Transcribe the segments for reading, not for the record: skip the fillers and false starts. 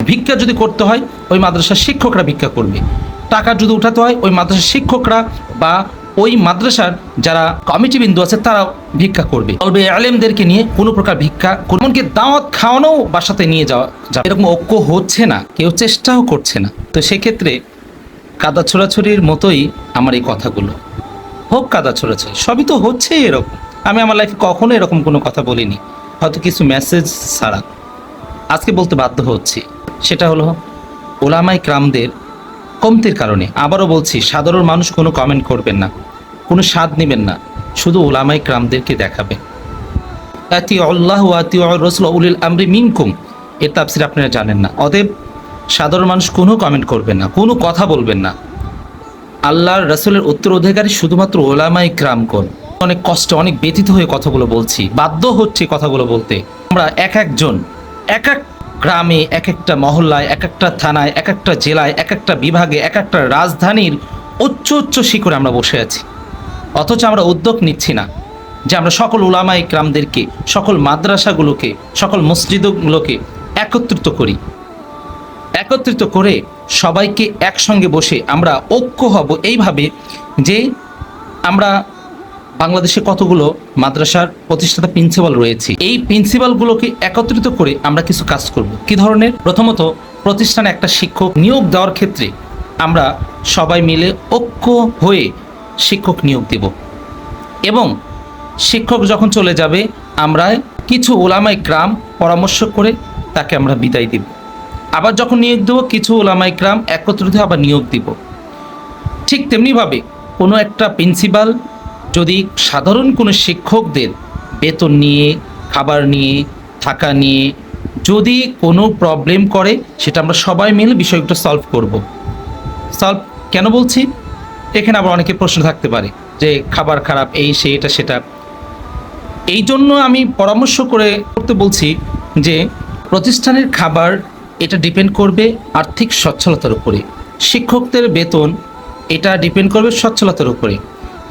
ভিক্ষা যদি করতে হয় ওই মাদ্রাসার শিক্ষকরা ভিক্ষা করবে, টাকা যদি উঠাতে হয় ওই মাদ্রাসার শিক্ষকরা বা ওই মাদ্রাসার যারা কমিটি বিন্দু আছে তারা ভিক্ষা করবে। তলবে আলেমদেরকে নিয়ে কোনো প্রকার ভিক্ষা, এমনকি দাওয়াত খাওয়ানো বাসাতে নিয়ে যাওয়া যাবে, এরকম ঐক্য হচ্ছে না, কেউ চেষ্টাও করছে না। তো সেক্ষেত্রে কাদা ছোড়াছড়ির মতোই আমার এই কথাগুলো, হোক কাদা ছোড়াছড়ি, সবই তো হচ্ছে এরকম। আমি আমার লাইফে কখনো এরকম কোনো কথা বলিনি, হয়তো কিছু মেসেজ ছাড়া। আজকে বলতে বাধ্য হচ্ছি, সেটা হলো ওলামায়ে কেরামদের কমতির কারণে। আবারও বলছি, সাধারণ মানুষ কোনো কমেন্ট করবেন না, কোনো স্বাদ নেবেন না, শুধু ওলামায়ে কেরামদেরকে দেখাবেন। আতিউ আল্লাহ ওয়া আতিউ রাসূল উলিল আমরি মিনকুম, এর তাফসীর আপনারা জানেন না। অতএব সাধারণ মানুষ কোনো কমেন্ট করবেন না, কোনো কথা বলবেন না। আল্লাহর রাসূলের উত্তরাধিকারী শুধুমাত্র ওলামায়ে কেরামগণ। অনেক কষ্ট, অনেক ব্যথিত হয়ে কথাগুলো বলছি, বাধ্য হচ্ছে কথাগুলো বলতে। আমরা এক একজন এক এক গ্রামে, এক একটা মহল্লায়, এক একটা থানায়, এক একটা জেলায়, এক একটা বিভাগে, এক একটা রাজধানীর উচ্চ উচ্চ শিখরে আমরা বসে আছি, অথচ আমরা উদ্যোগ নিচ্ছি না যে আমরা সকল উলামায়ে কেরামদেরকে, সকল মাদ্রাসাগুলোকে, সকল মসজিদগুলোকে একত্রিত করি, একত্রিত করে সবাইকে একসঙ্গে বসে আমরা ঐক্য হব এইভাবে যে আমরা বাংলাদেশে কতগুলো মাদ্রাসার প্রতিষ্ঠাতা প্রিন্সিপাল রয়েছে, এই প্রিন্সিপালগুলোকে একত্রিত করে আমরা কিছু কাজ করব। কি ধরনের? প্রথমত, প্রতিষ্ঠানে একটা শিক্ষক নিয়োগ দেওয়ার ক্ষেত্রে আমরা সবাই মিলে ঐক্য হয়ে শিক্ষক নিয়োগ দেব, এবং শিক্ষক যখন চলে যাবে আমরা কিছু ওলামায়ে কেরাম পরামর্শ করে তাকে আমরা বিদায় দেব। আবার যখন নিয়োগ দেবো, কিছু ওলামায়ে কেরাম একত্রিত আবার নিয়োগ দিব। ঠিক তেমনিভাবে কোনো একটা প্রিন্সিপাল যদি সাধারণ কোনো শিক্ষকদের বেতন নিয়ে, খাবার নিয়ে, থাকা নিয়ে যদি কোনো প্রবলেম করে, সেটা আমরা সবাই মিলে বিষয়টা সলভ করব। সলভ কেন বলছি? এখানে আবার অনেকে প্রশ্ন থাকতে পারে যে খাবার খারাপ, এই সে, এটা সেটা। এই জন্য আমি পরামর্শ করতে বলছি যে প্রতিষ্ঠানের খাবার এটা ডিপেন্ড করবে আর্থিক সচ্ছলতার উপরে, শিক্ষকদের বেতন এটা ডিপেন্ড করবে সচ্ছলতার উপরে।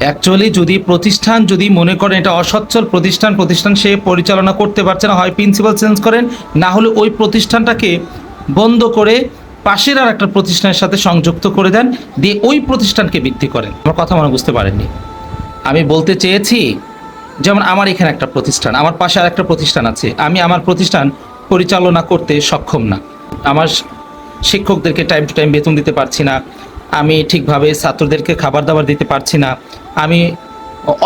অ্যাকচুয়ালি যদি প্রতিষ্ঠান যদি মনে করেন এটা অসচ্ছল প্রতিষ্ঠান সে পরিচালনা করতে পারছে না, হয় প্রিন্সিপাল চেঞ্জ করেন, না হলে ওই প্রতিষ্ঠানটাকে বন্ধ করে পাশের আর একটা প্রতিষ্ঠানের সাথে সংযুক্ত করে দেন, দিয়ে ওই প্রতিষ্ঠানকে বৃদ্ধি করেন। আমার কথা মনে বুঝতে পারেননি। আমি বলতে চেয়েছি, যেমন আমার এখানে একটা প্রতিষ্ঠান, আমার পাশে আর একটা প্রতিষ্ঠান আছে, আমি আমার প্রতিষ্ঠান পরিচালনা করতে সক্ষম না, আমার শিক্ষকদেরকে টাইম টু টাইম বেতন দিতে পারছি না, আমি ঠিকভাবে ছাত্রদেরকে খাবার দাবার দিতে পারছি না, আমি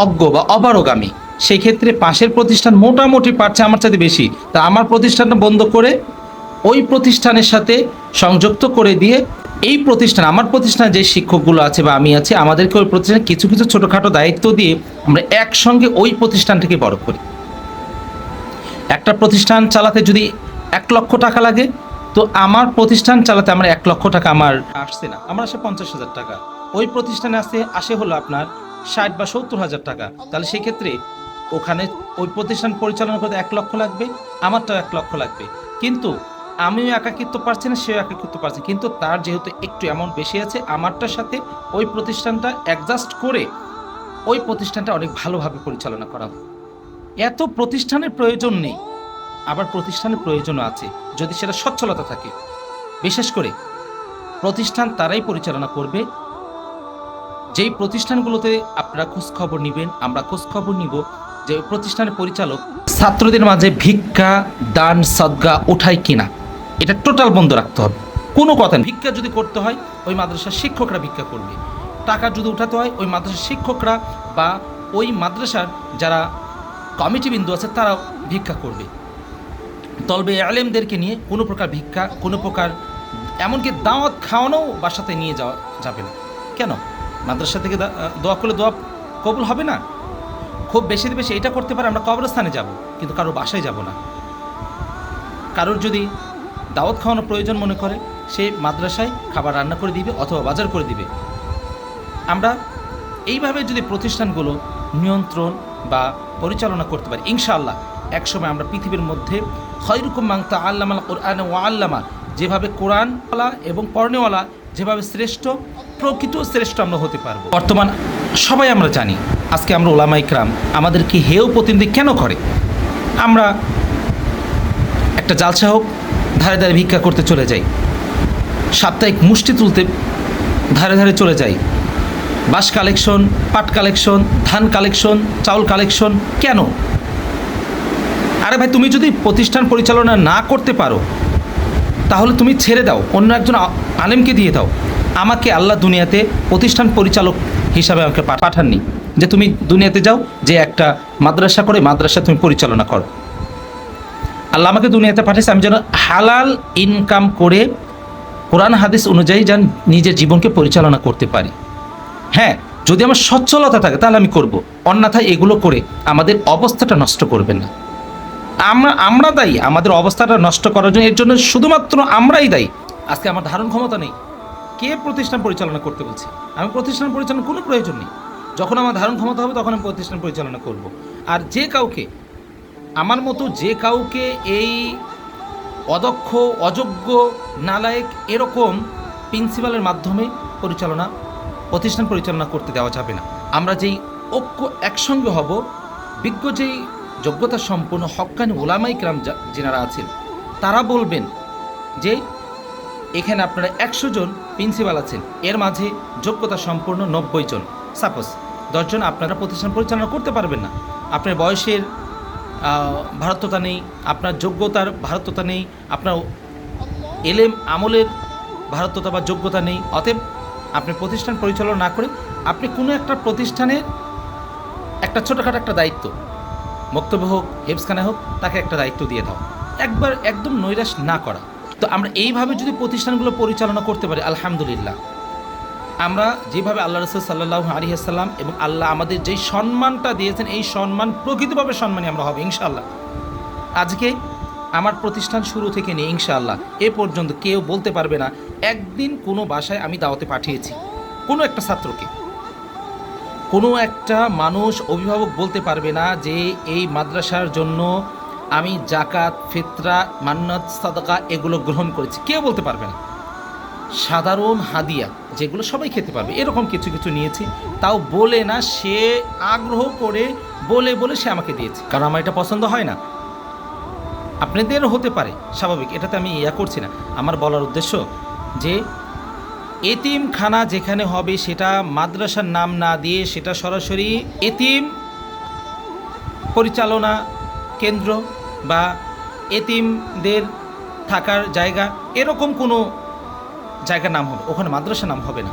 অজ্ঞ বা অপারগামী। সেই ক্ষেত্রে পাশের প্রতিষ্ঠান মোটামুটি পারছে আমার চাইতে বেশি, তা আমার প্রতিষ্ঠানটা বন্ধ করে ওই প্রতিষ্ঠানের সাথে সংযুক্ত করে দিয়ে এই প্রতিষ্ঠান, আমার প্রতিষ্ঠানে যে শিক্ষকগুলো আছে বা আমি আছি, আমাদেরকে ওই প্রতিষ্ঠানে কিছু কিছু ছোটোখাটো দায়িত্ব দিয়ে আমরা একসঙ্গে ওই প্রতিষ্ঠানটিকে বড় করি। একটা প্রতিষ্ঠান চালাতে যদি 1 লক্ষ টাকা লাগে, তো আমার প্রতিষ্ঠান চালাতে আমার 1 লক্ষ টাকা আমার আসছে না, আমার আসে 50,000 টাকা। ওই প্রতিষ্ঠানে আসে হলো আপনার 60 বা 70,000 টাকা। তাহলে সেই ক্ষেত্রে ওখানে ওই প্রতিষ্ঠান পরিচালনা করতে 1 লক্ষ লাগবে, আমারটাও 1 লক্ষ লাগবে। কিন্তু আমিও একাকিত্ব পারছি না, সেও একাকিত্ব পারছে, কিন্তু তার যেহেতু একটু অ্যামাউন্ট বেশি আছে, আমারটার সাথে ওই প্রতিষ্ঠানটা অ্যাডজাস্ট করে ওই প্রতিষ্ঠানটা অনেক ভালোভাবে পরিচালনা করা হবে। এত প্রতিষ্ঠানের প্রয়োজন নেই, আবার প্রতিষ্ঠানের প্রয়োজনও আছে যদি সেটা সচ্ছলতা থাকে। বিশেষ করে প্রতিষ্ঠান তারাই পরিচালনা করবে যেই প্রতিষ্ঠানগুলোতে আপনারা খোঁজখবর নেবেন, আমরা খোঁজখবর নিব যে প্রতিষ্ঠানের পরিচালক ছাত্রদের মাঝে ভিক্ষা, দান, সদকা ওঠায় কিনা, এটা টোটাল বন্ধ রাখতে হবে। কোনো কথা নেই। ভিক্ষা যদি করতে হয় ওই মাদ্রাসার শিক্ষকরা ভিক্ষা করবে, টাকা যদি উঠাতে হয় ওই মাদ্রাসার শিক্ষকরা বা ওই মাদ্রাসার যারা কমিটি বিন্দু আছে তারাও ভিক্ষা করবে। তলবে আলেমদেরকে নিয়ে কোনো প্রকার ভিক্ষা, কোনো প্রকার এমনকি দাওয়াত খাওয়ানো বাসাতে নিয়ে যাওয়া যাবে না। কেন? মাদ্রাসা থেকে দোয়া করলে দোয়া কবুল হবে না? খুব বেশি বেশি এটা করতে পারে, আমরা কবরস্থানে যাব, কিন্তু কারোর বাসায় যাব না। কারোর যদি দাওয়াত খাওয়ানোর প্রয়োজন মনে করে, সে মাদ্রাসায় খাবার রান্না করে দিবে অথবা বাজার করে দিবে। আমরা এইভাবে যদি প্রতিষ্ঠানগুলো নিয়ন্ত্রণ বা পরিচালনা করতে পারি, ইনশাআল্লাহ একসময় আমরা পৃথিবীর মধ্যে খয়রুকুম মান তাআল্লামাল কুরআন ওয়া আল্লামা, যেভাবে কোরআনওয়ালা এবং পড়নেওয়ালা যেভাবে শ্রেষ্ঠ, প্রকৃত শ্রেষ্ঠ আমরা হতে পারবো। বর্তমান সবাই আমরা জানি, আজকে আমরা ওলামায়ে কেরাম আমাদেরকে হেয় প্রতিনিধি কেন করে? আমরা একটা জালসা হোক, ধারে ধারে ভিক্ষা করতে চলে যাই, সাপ্তাহিক মুষ্টি তুলতে ধারে ধারে চলে যাই, বাঁশ কালেকশন, পাট কালেকশন, ধান কালেকশন, চাউল কালেকশন। কেন? আরে ভাই, তুমি যদি প্রতিষ্ঠান পরিচালনা না করতে পারো তাহলে তুমি ছেড়ে দাও, অন্য একজন আলেমকে দিয়ে দাও। আমাকে আল্লাহ দুনিয়াতে প্রতিষ্ঠান পরিচালক হিসাবে আমাকে পাঠাননি যে তুমি দুনিয়াতে যাও, যে একটা মাদ্রাসা করে মাদ্রাসা তুমি পরিচালনা করো। আল্লাহ আমাকে দুনিয়াতে পাঠিয়েছে আমি যেন হালাল ইনকাম করে কোরআন হাদিস অনুযায়ী যেন নিজের জীবনকে পরিচালনা করতে পারি। হ্যাঁ, যদি আমার সচ্ছলতা থাকে তাহলে আমি করব, অন্যথায় এগুলো করে আমাদের অবস্থাটা নষ্ট করবেন না। আমরা দায়ী আমাদের অবস্থাটা নষ্ট করার জন্য, এর জন্য শুধুমাত্র আমরাই দায়ী। আজকে আমার ধারণ ক্ষমতা নেই, কে প্রতিষ্ঠান পরিচালনা করতে বলছে? আমি প্রতিষ্ঠান পরিচালনার কোনো প্রয়োজন নেই। যখন আমার ধারণ ক্ষমতা হবে তখন আমি প্রতিষ্ঠান পরিচালনা করব। আর যে কাউকে, আমার মতো যে কাউকে এই অদক্ষ, অযোগ্য, নালায়েক এরকম প্রিন্সিপালের মাধ্যমে প্রতিষ্ঠান পরিচালনা করতে দেওয়া যাবে না। আমরা যেই ঐক্য একসঙ্গে হব, বিজ্ঞ যেই যোগ্যতা সম্পন্ন হক্কানি ওলামাই কিরাম যারা আছেন তারা বলবেন যে এখানে আপনারা 100 জন প্রিন্সিপাল আছেন, এর মাঝে যোগ্যতা সম্পন্ন 90 জন, সাপোজ 10 জন আপনারা প্রতিষ্ঠান পরিচালনা করতে পারবেন না। আপনার বয়সের ভারততা নেই, আপনার যোগ্যতার ভারততা নেই, আপনার এলেম আমলের ভারততা বা যোগ্যতা নেই। অতএব আপনি প্রতিষ্ঠান পরিচালনা না করে আপনি কোনো একটা প্রতিষ্ঠানের একটা ছোটোখাটো একটা দায়িত্ব, বক্তব্য হোক, হেফজখানা হোক, তাকে একটা দায়িত্ব দিয়ে দাও, একবার একদম নৈরাশ না করা। তো আমরা এইভাবে যদি প্রতিষ্ঠানগুলো পরিচালনা করতে পারি, আলহামদুলিল্লাহ, আমরা যেভাবে আল্লাহ রাসূল সাল্লাল্লাহু আলাইহি ওয়াসাল্লাম এবং আল্লাহ আমাদের যেই সম্মানটা দিয়েছেন, এই সম্মান প্রকৃতভাবে সম্মানী আমরা হবে ইনশাআল্লাহ। আজকে আমার প্রতিষ্ঠান শুরু থেকে নিয়ে ইনশাআল্লাহ এ পর্যন্ত কেউ বলতে পারবে না একদিন কোনো বাসায় আমি দাওয়াতে পাঠিয়েছি কোনো একটা ছাত্রকে। কোনো একটা মানুষ, অভিভাবক বলতে পারবে না যে এই মাদ্রাসার জন্য আমি জাকাত, ফিতরা, মান্নাত, সাদাকা এগুলো গ্রহণ করেছি, কেউ বলতে পারবে না। সাধারণ হাদিয়া যেগুলো সবাই খেতে পারবে এরকম কিছু কিছু নিয়েছি, তাও বলে না, সে আগ্রহ করে বলে বলে সে আমাকে দিয়েছে, কারণ আমার এটা পছন্দ হয় না। আপনাদেরও হতে পারে, স্বাভাবিক, এটাতে আমি করছি না। আমার বলার উদ্দেশ্য যে এতিমখানা যেখানে হবে সেটা মাদ্রাসার নাম না দিয়ে সেটা সরাসরি এতিম পরিচালনা কেন্দ্র বা এতিমদের থাকার জায়গা এরকম কোনো জায়গার নাম হবে, ওখানে মাদ্রাসার নাম হবে না।